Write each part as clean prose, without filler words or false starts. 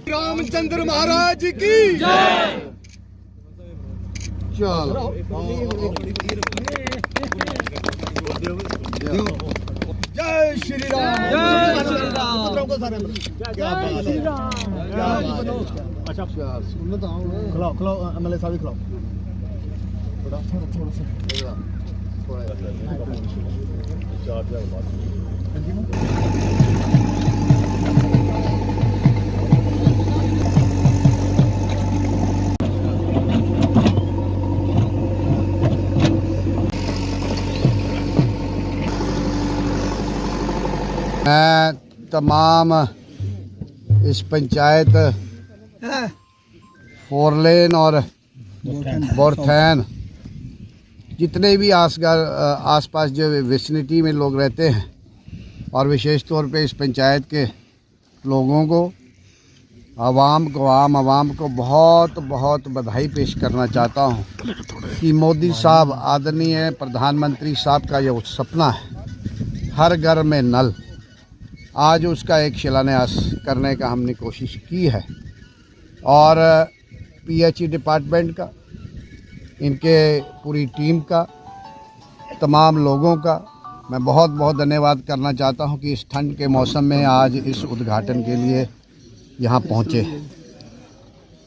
रामचंद्र महाराज की जय। चलो जय श्री राम, जय श्री राम। अच्छा खिलाओ खिलाओ, एमएलए साहब खिलाओ मैं तमाम इस पंचायत फोरलेन और बोरथैन जितने भी आसपास जो विसिनिटी में लोग रहते हैं और विशेष तौर पे इस पंचायत के लोगों को, आम आवाम को बहुत बहुत बधाई पेश करना चाहता हूँ कि मोदी साहब, आदरणीय प्रधानमंत्री साहब का ये सपना है हर घर में नल, आज उसका एक शिलान्यास करने का हमने कोशिश की है। और पीएचई डिपार्टमेंट का, इनके पूरी टीम का, तमाम लोगों का मैं बहुत बहुत धन्यवाद करना चाहता हूं कि इस ठंड के मौसम में आज इस उद्घाटन के लिए यहां पहुंचे।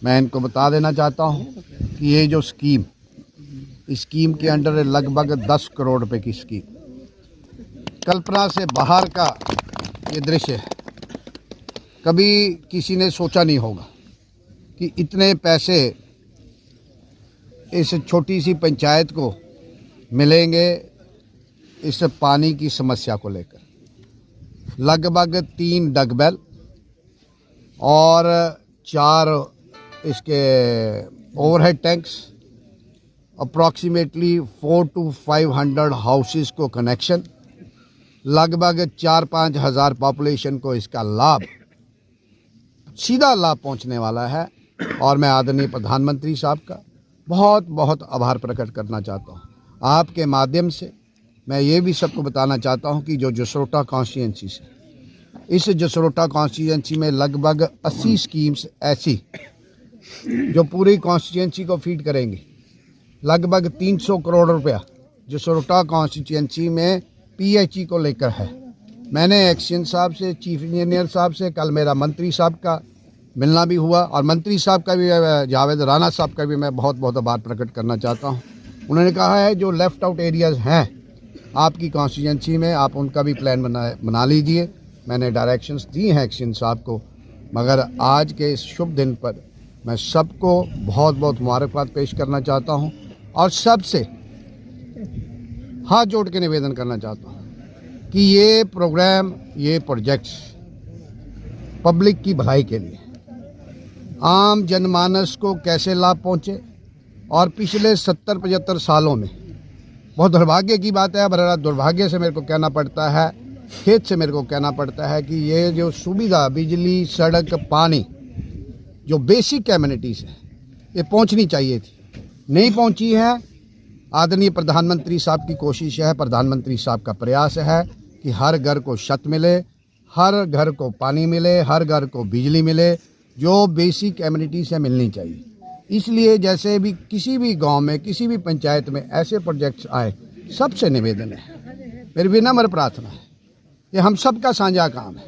मैं इनको बता देना चाहता हूं कि ये जो स्कीम के अंडर लगभग 10 करोड़ रुपए की स्कीम, कल्पना से बाहर का ये दृश्य है। कभी किसी ने सोचा नहीं होगा कि इतने पैसे इस छोटी सी पंचायत को मिलेंगे इस पानी की समस्या को लेकर। लगभग 3 डगबेल और 4 इसके overhead tanks, approximately 400 to 500 houses को कनेक्शन, लगभग 4-5 हज़ार पॉपुलेशन को इसका लाभ, सीधा लाभ पहुंचने वाला है। और मैं आदरणीय प्रधानमंत्री साहब का बहुत बहुत आभार प्रकट करना चाहता हूं। आपके माध्यम से मैं ये भी सबको बताना चाहता हूं कि जो जसरोटा कॉन्स्टिट्यूंसी से, इस जसरोटा कॉन्स्टिट्यूंसी में लगभग 80 स्कीम्स ऐसी जो पूरी कॉन्स्टिट्यूंसी को फीड करेंगी। लगभग 300 करोड़ रुपया जसरोटा कॉन्स्टिट्यूंसी में पीएचई को लेकर है। मैंने एक्शन साहब से, चीफ इंजीनियर साहब से, कल मेरा मंत्री साहब का मिलना भी हुआ और मंत्री साहब का भी, जावेद राणा साहब का भी मैं बहुत बहुत आभार प्रकट करना चाहता हूं। उन्होंने कहा है जो लेफ़्ट आउट एरियाज़ हैं आपकी कॉन्स्टिट्यूंसी में, आप उनका भी प्लान बना लीजिए। मैंने डायरेक्शंस दी हैं एक्शन साहब को। मगर आज के इस शुभ दिन पर मैं सबको बहुत बहुत मुबारकबाद पेश करना चाहता हूँ और सबसे हाथ जोड़ के निवेदन करना चाहता हूँ कि ये प्रोग्राम, ये प्रोजेक्ट्स पब्लिक की भलाई के लिए, आम जनमानस को कैसे लाभ पहुँचे। और पिछले 70-75 सालों में बहुत दुर्भाग्य की बात है, बड़ा दुर्भाग्य से मेरे को कहना पड़ता है, खेत से मेरे को कहना पड़ता है कि ये जो सुविधा, बिजली, सड़क, पानी, जो बेसिक कम्युनिटीज़ है, ये पहुँचनी चाहिए थी, नहीं पहुँची है। आदरणीय प्रधानमंत्री साहब की कोशिश है, प्रधानमंत्री साहब का प्रयास है कि हर घर को छत मिले, हर घर को पानी मिले, हर घर को बिजली मिले, जो बेसिक एमिनिटीज़ है मिलनी चाहिए। इसलिए जैसे भी किसी भी गांव में, किसी भी पंचायत में ऐसे प्रोजेक्ट्स आए, सबसे निवेदन है, मेरी विनम्र प्रार्थना है, ये हम सब का साझा काम है।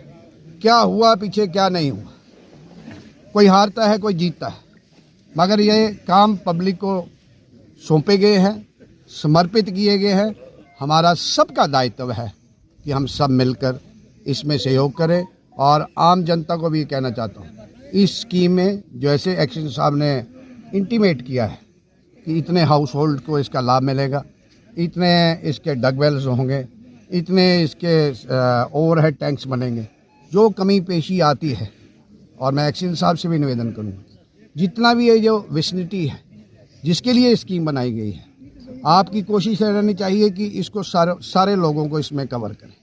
क्या हुआ पीछे, क्या नहीं हुआ, कोई हारता है, कोई जीतता है, मगर ये काम पब्लिक को सौंपे गए हैं, समर्पित किए गए हैं। हमारा सबका दायित्व है कि हम सब मिलकर इसमें सहयोग करें। और आम जनता को भी कहना चाहता हूँ, इस स्कीम में जैसे एक्शन साहब ने इंटीमेट किया है कि इतने हाउस होल्ड को इसका लाभ मिलेगा, इतने इसके डगवेल्स होंगे, इतने इसके ओवरहेड टैंक्स बनेंगे, जो कमी पेशी आती है। और मैं एक्शन साहब से भी निवेदन करूँगा, जितना भी ये जो विसिनिटी है जिसके लिए स्कीम बनाई गई है, आपकी कोशिश रहनी चाहिए कि इसको सारे लोगों को इसमें कवर करें,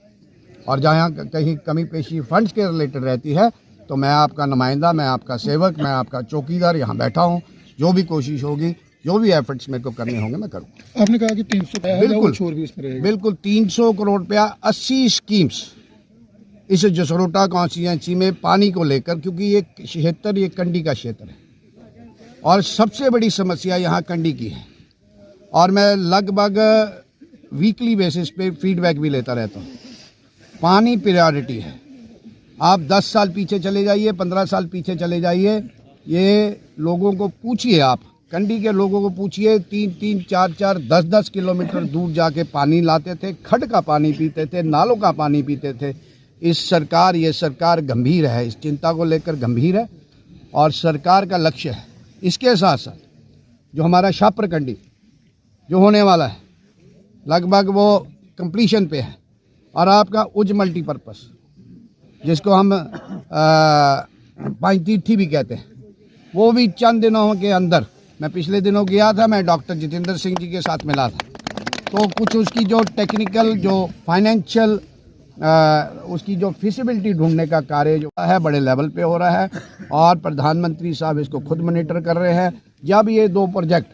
और जहाँ कहीं कमी पेशी फंड्स के रिलेटेड रहती है तो मैं आपका नुमाइंदा, मैं आपका सेवक, मैं आपका चौकीदार यहाँ बैठा हूँ। जो भी कोशिश होगी, जो भी एफर्ट्स मेरे को करने होंगे मैं करूँगा। आपने कहा कि 300 बिल्कुल भी उसमें रहेगा। बिल्कुल 300 करोड़ रुपया 80 स्कीम्स इस जसरोटा कॉन्स्टिट्यूंसी में पानी को लेकर, क्योंकि ये क्षेत्र ये कंडी का क्षेत्र है और सबसे बड़ी समस्या यहाँ कंडी की है। और मैं लगभग वीकली बेसिस पे फीडबैक भी लेता रहता हूँ। पानी प्रायोरिटी है। आप 10 साल पीछे चले जाइए, 15 साल पीछे चले जाइए, ये लोगों को पूछिए, आप कंडी के लोगों को पूछिए, 3-3, 4-4, 10-10 किलोमीटर दूर जाके पानी लाते थे, खड का पानी पीते थे, नालों का पानी पीते थे। ये सरकार गंभीर है, इस चिंता को लेकर गंभीर है और सरकार का लक्ष्य है। इसके साथ साथ जो हमारा शाहपुर कंडी जो होने वाला है, लगभग वो कंप्लीशन पे है, और आपका उज मल्टीपर्पस जिसको हम पंचतीर्थी भी कहते हैं, वो भी चंद दिनों के अंदर, मैं पिछले दिनों गया था, मैं डॉक्टर जितेंद्र सिंह जी के साथ मिला था, तो कुछ उसकी जो टेक्निकल, जो फाइनेंशियल, उसकी जो फिजिबिलिटी ढूंढने का कार्य जो है बड़े लेवल पे हो रहा है, और प्रधानमंत्री साहब इसको खुद मॉनिटर कर रहे हैं। जब ये 2 प्रोजेक्ट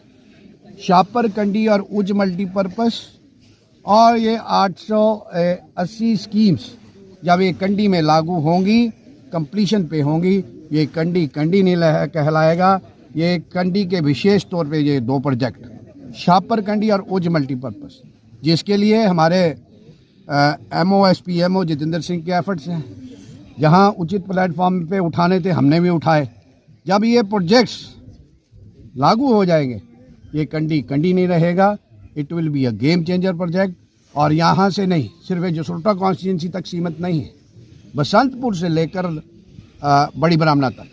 शाहपुर कंडी और उज मल्टीपर्पस और ये 880 स्कीम्स जब ये कंडी में लागू होंगी, कंप्लीशन पे होंगी, ये कंडी नहीं कहलाएगा, ये कंडी के विशेष तौर पे ये 2 प्रोजेक्ट शाहपुर कंडी और उज मल्टीपर्पस, जिसके लिए हमारे MO जितेंद्र सिंह के एफर्ट्स हैं। जहां उचित प्लेटफॉर्म पे उठाने थे हमने भी उठाए। जब ये प्रोजेक्ट्स लागू हो जाएंगे, ये कंडी नहीं रहेगा, it will be a game changer project. और यहाँ से नहीं, सिर्फ जसरोटा कॉन्स्टिट्यूंसी तक सीमित नहीं है, बसंतपुर से लेकर बड़ी ब्राह्मणा तक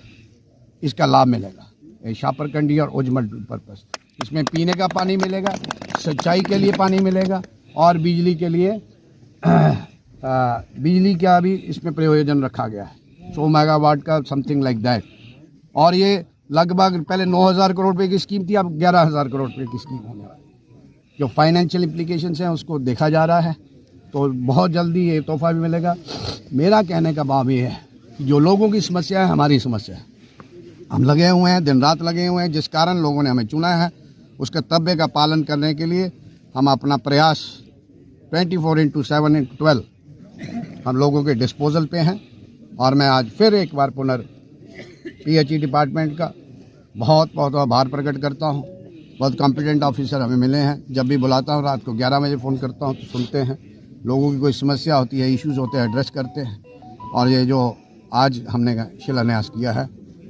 इसका लाभ मिलेगा। ये शाहपुर कंडी और उज मल्टीपर्पस, इसमें पीने का पानी मिलेगा, सिंचाई के लिए पानी मिलेगा, और बिजली के लिए बिजली का भी इसमें प्रयोजन रखा गया है, 100 मेगावाट का, समथिंग लाइक दैट। और ये लगभग पहले 9,000 करोड़ रुपए की स्कीम थी, अब 11,000 करोड़ रुपए की स्कीम होने वाली। जो फाइनेंशियल इम्प्लीकेशंस हैं उसको देखा जा रहा है, तो बहुत जल्दी ये तोहफा भी मिलेगा। मेरा कहने का भाव ये है कि जो लोगों की समस्या है हमारी समस्या है, हम लगे हुए हैं, दिन रात लगे हुए हैं, जिस कारण लोगों ने हमें चुना है, उस कर्तव्य का पालन करने के लिए हम अपना प्रयास 24/7/12 हम लोगों के डिस्पोजल पे हैं। और मैं आज फिर एक बार PHE डिपार्टमेंट का बहुत बहुत आभार प्रकट करता हूँ। बहुत कॉम्पिटेंट ऑफिसर हमें मिले हैं, जब भी बुलाता हूँ रात को 11 बजे फ़ोन करता हूँ तो सुनते हैं, लोगों की कोई समस्या होती है, इश्यूज़ होते हैं, एड्रेस करते हैं। और ये जो आज हमने शिलान्यास किया है,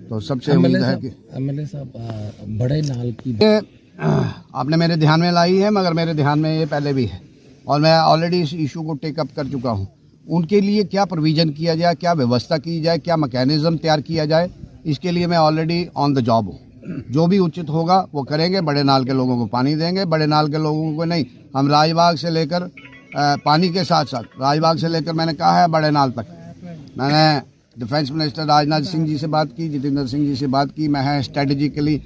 तो सबसे उम्मीद है कि MLA साहब बड़े नाल की आपने मेरे ध्यान में लाई है, मगर मेरे ध्यान में ये पहले भी है और मैं ऑलरेडी इस इशू को टेकअप कर चुका हूँ। उनके लिए क्या प्रोविज़न किया जाए, क्या व्यवस्था की जाए, क्या मैकेनिज़्म तैयार किया जाए, इसके लिए मैं ऑलरेडी ऑन द जॉब हूँ। जो भी उचित होगा वो करेंगे। बड़े नाल के लोगों को पानी देंगे, बड़े नाल के लोगों को नहीं। हम राजबाग से लेकर पानी के साथ साथ राजबाग से लेकर मैंने कहा है बड़े नाल तक, मैंने डिफेंस मिनिस्टर राजनाथ सिंह जी से बात की, जितेंद्र सिंह जी से बात की। मैं है स्ट्रेटेजिकली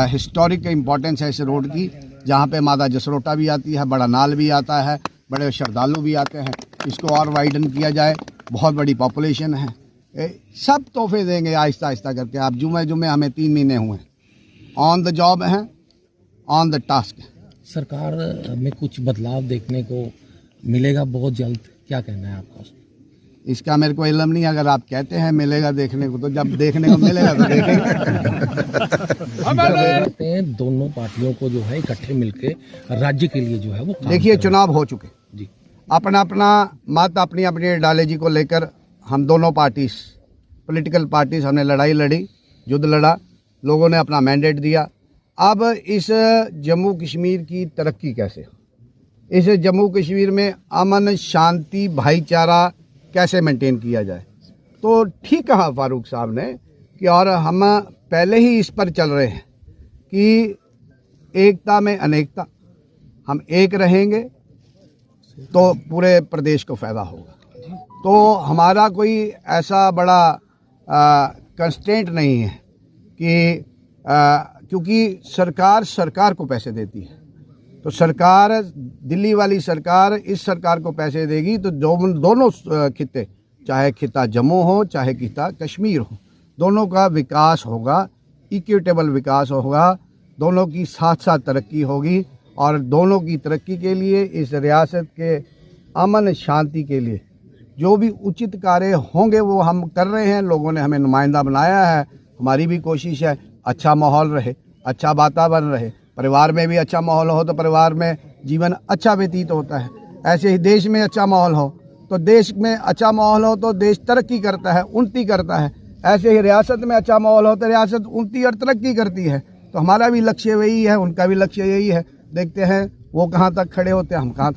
हिस्टोरिक इम्पोर्टेंस है इस रोड की, जहाँ पे माता जसरोटा भी आती है, बड़ा नाल भी आता है, बड़े श्रद्धालु भी आते हैं। इसको और वाइडन किया जाए, बहुत बड़ी पॉपुलेशन है। सब तोहफे देंगे आहिस्ता आहिस्ता करके। आप जुमे हमें 3 महीने हुए, ऑन द जॉब हैं, ऑन द टास्क। सरकार में कुछ बदलाव देखने को मिलेगा बहुत जल्द, क्या कहना है आपका? इसका मेरे को इल्म नहीं, अगर आप कहते हैं मिलेगा देखने को, तो जब देखने को मिलेगा तो देखेंगे। दोनों पार्टियों को जो है इकट्ठे मिलके राज्य के लिए जो है वो देखिए, चुनाव हो चुके जी, अपना अपना मत अपनी अपनी आइडियोलॉजी को लेकर हम दोनों पार्टीज, पॉलिटिकल पार्टीज, हमने लड़ाई लड़ी, युद्ध लड़ा, लोगों ने अपना मैंडेट दिया। अब इस जम्मू कश्मीर की तरक्की कैसे हो, इस जम्मू कश्मीर में अमन शांति भाईचारा कैसे मेंटेन किया जाए, तो ठीक कहा फारूक साहब ने कि और हम पहले ही इस पर चल रहे हैं कि एकता में अनेकता, हम एक रहेंगे तो पूरे प्रदेश को फ़ायदा होगा। तो हमारा कोई ऐसा बड़ा कंस्ट्रेंट नहीं है कि क्योंकि सरकार को पैसे देती है, तो सरकार, दिल्ली वाली सरकार इस सरकार को पैसे देगी तो दोनों खित्ते, चाहे खिता जम्मू हो चाहे खिता कश्मीर हो, दोनों का विकास होगा, इक्विटेबल विकास होगा, दोनों की साथ साथ तरक्की होगी। और दोनों की तरक्की के लिए, इस रियासत के अमन शांति के लिए जो भी उचित कार्य होंगे वो हम कर रहे हैं। लोगों ने हमें नुमाइंदा बनाया है, हमारी भी कोशिश है अच्छा माहौल रहे, अच्छा वातावरण रहे, परिवार में भी अच्छा माहौल हो तो परिवार में जीवन अच्छा व्यतीत होता है। ऐसे ही देश में अच्छा माहौल हो तो देश में अच्छा माहौल हो तो देश तरक्की करता है, उन्नति करता है। ऐसे ही रियासत में अच्छा माहौल हो तो रियासत उन्नति और तरक्की करती है। तो हमारा भी लक्ष्य वही है, उनका भी लक्ष्य यही है। देखते हैं वो कहाँ तक खड़े होते हैं, हम कहाँ तक